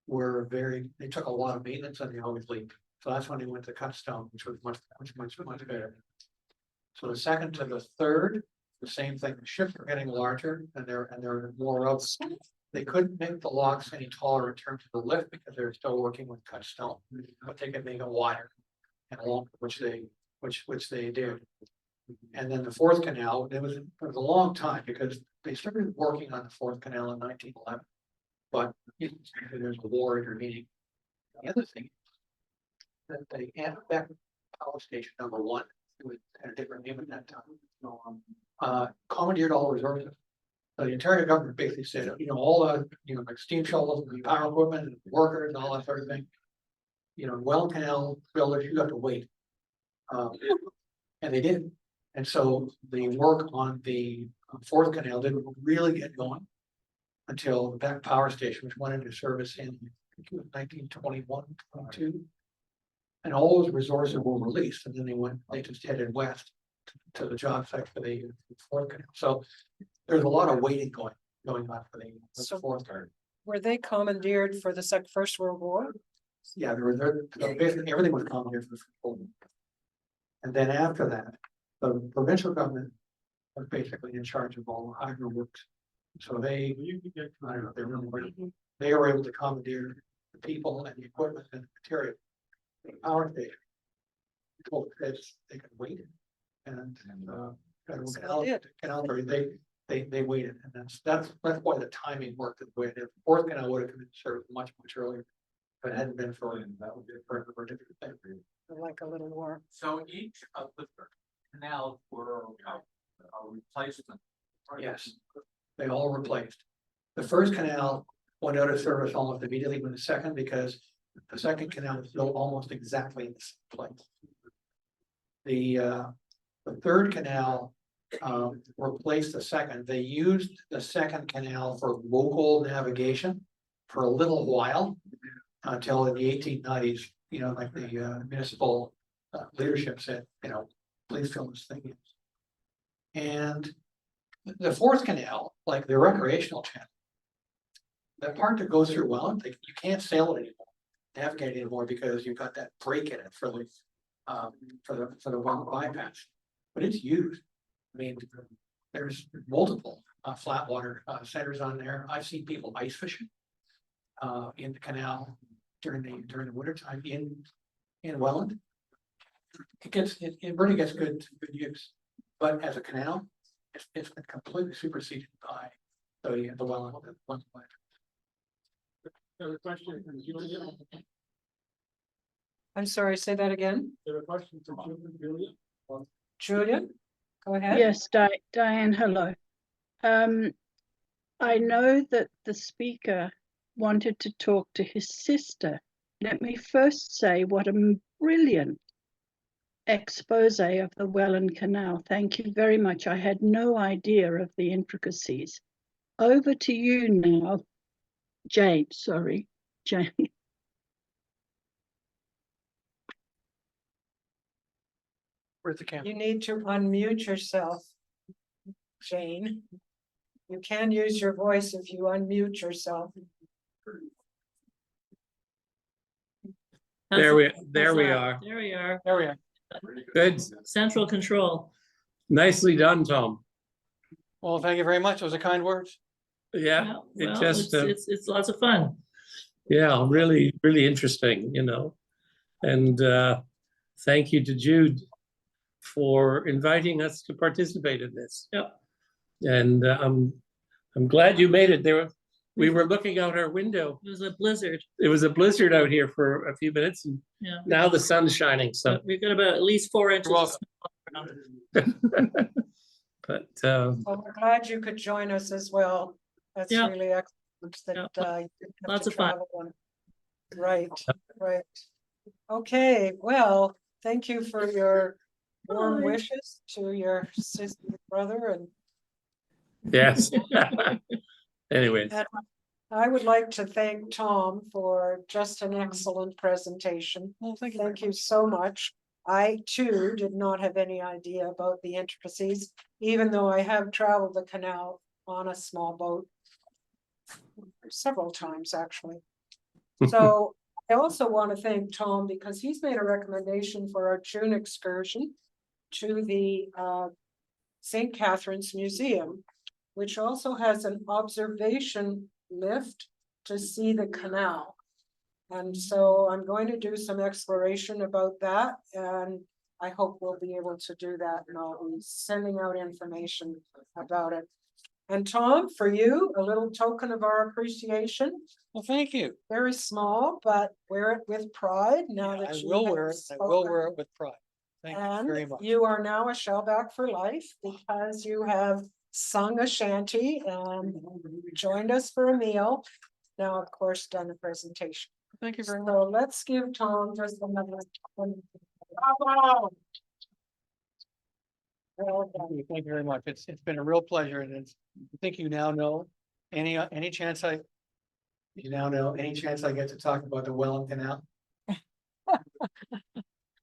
were they took a lot of maintenance and they always leaked. So that's when they went to cut stone, which was much better. So the second to the third, the same thing. The ships are getting larger and there are more of them. They couldn't make the locks any taller in terms of the lift because they're still working with cut stone, but they could make it wider and longer, which they did. And then the fourth canal, it was a long time because they started working on the fourth canal in 1911. But there's a war intervening. The other thing that they had back power station number 1, it had a different name at that time. Commandeered all resources. So the entire government basically said, all the, like steam shovels and power equipment and workers and all that sort of thing. Welland Canal builders, you have to wait. And they did. And so the work on the fourth canal didn't really get going until the back power station, which went into service in 1921, 22. And all those resources were released, and then they just headed west to the job site for the fourth canal. So there's a lot of waiting going on for the fourth canal. Were they commandeered for the First World War? Yeah, basically everything was commandeered for the First World War. And then after that, the provincial government was basically in charge of all the hydro works. So they were able to commandeer the people and the equipment and the material. The power station told the kids they could wait, and they waited, and that's why the timing worked the way it did. Fourth canal would have been served much earlier, but it hadn't been for that would be a different thing. Like a little war. So each of the canals were a replacement. Yes, they all replaced. The first canal went out of service almost immediately with the second, because the second canal was built almost exactly in the same place. The third canal replaced the second. They used the second canal for local navigation for a little while until in the 1890s, like the municipal leadership said, please fill this thing in. And the fourth canal, like the recreational channel, that part that goes through Welland, you can't sail it anymore, navigate anymore, because you've got that break in it for the Welland bypass. But it's used. I mean, there's multiple flat water centers on there. I've seen people ice fishing in the canal during the winter time in Welland. It really gets good use, but as a canal, it's been completely superseded by the Welland. There's a question from Julia. I'm sorry, say that again. There's a question from Julia. Julia, go ahead. Yes, Diane, hello. I know that the speaker wanted to talk to his sister. Let me first say what a brilliant expose of the Welland Canal. Thank you very much. I had no idea of the intricacies. Over to you now, Jane. Sorry, Jane. Where's the camera? You need to unmute yourself, Jane. You can use your voice if you unmute yourself. There we are. There we are. There we are. Good. Central control. Nicely done, Tom. Well, thank you very much. Those are kind words. Yeah, Well, it just, it's lots of fun. yeah, really, really interesting, And thank you to Jude for inviting us to participate in this. Yep. And I'm glad you made it. We were looking out our window. It was a blizzard. It was a blizzard out here for a few minutes, and Yeah. now the sun's shining. So, But we've got about at least 4 inches. You're of welcome. snow around. but Well, we're glad you could join us as well. That's Yeah. really excellent that Yeah. you didn't have Lots to of fun. travel on. Right, right. Okay, well, thank you for your warm Bye. wishes to your sister, brother, and yes. Anyways, And I would like to thank Tom for just an excellent presentation. Well, thank you. Thank you so much. I too did not have any idea about the intricacies, even though I have traveled the canal on a small boat several times, actually. So I also want to thank Tom because he's made a recommendation for our June excursion to the St. Catherine's Museum, which also has an observation lift to see the canal. And so I'm going to do some exploration about that, and I hope we'll be able to do that, and I'll be sending out information about it. And Tom, for you, a little token of our appreciation, Well, thank you. very small, but wear it with pride now that I you will have wear it. I will spoken. wear it with pride. Thank you very And much. you are now a shellback for life because you have sung a shanty and joined us for a meal. Now, of course, done a presentation. Thank you very much. So let's give Tom just another one. Bravo! Well done. Thank you very much. It's been a real pleasure, and I think you now know any chance I get to talk about the Welland Canal.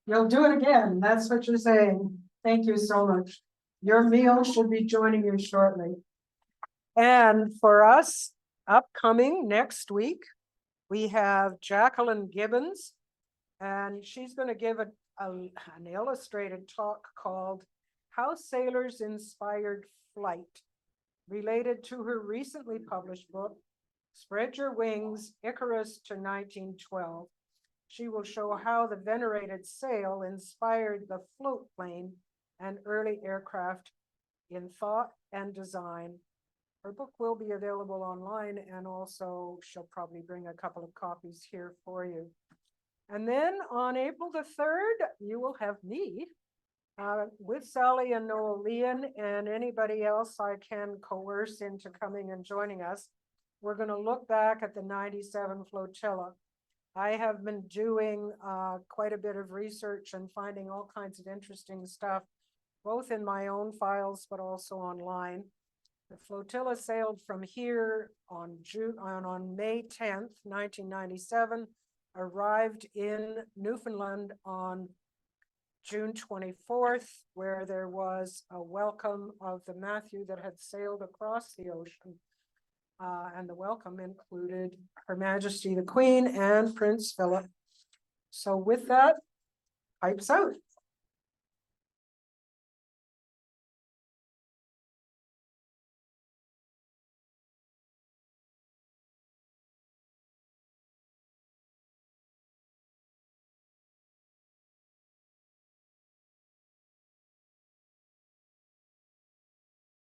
You'll do it again. That's what you're saying. Thank you so much. Your meal should be joining you shortly. And for us, upcoming next week, we have Jacqueline Gibbons. And she's going to give an illustrated talk called How Sailors Inspired Flight, related to her recently published book, Spread Your Wings, Icarus to 1912. She will show how the venerated sail inspired the float plane and early aircraft in thought and design. Her book will be available online, and also she'll probably bring a couple of copies here for you. And then on April the 3rd, you will have me with Sally and Noel Leon and anybody else I can coerce into coming and joining us. We're going to look back at the 97 flotilla. I have been doing quite a bit of research and finding all kinds of interesting stuff, both in my own files, but also online. The flotilla sailed from here on May 10th, 1997, arrived in Newfoundland on June 24th, where there was a welcome of the Matthew that had sailed across the ocean. And the welcome included Her Majesty the Queen and Prince Philip. So with that, pipes out.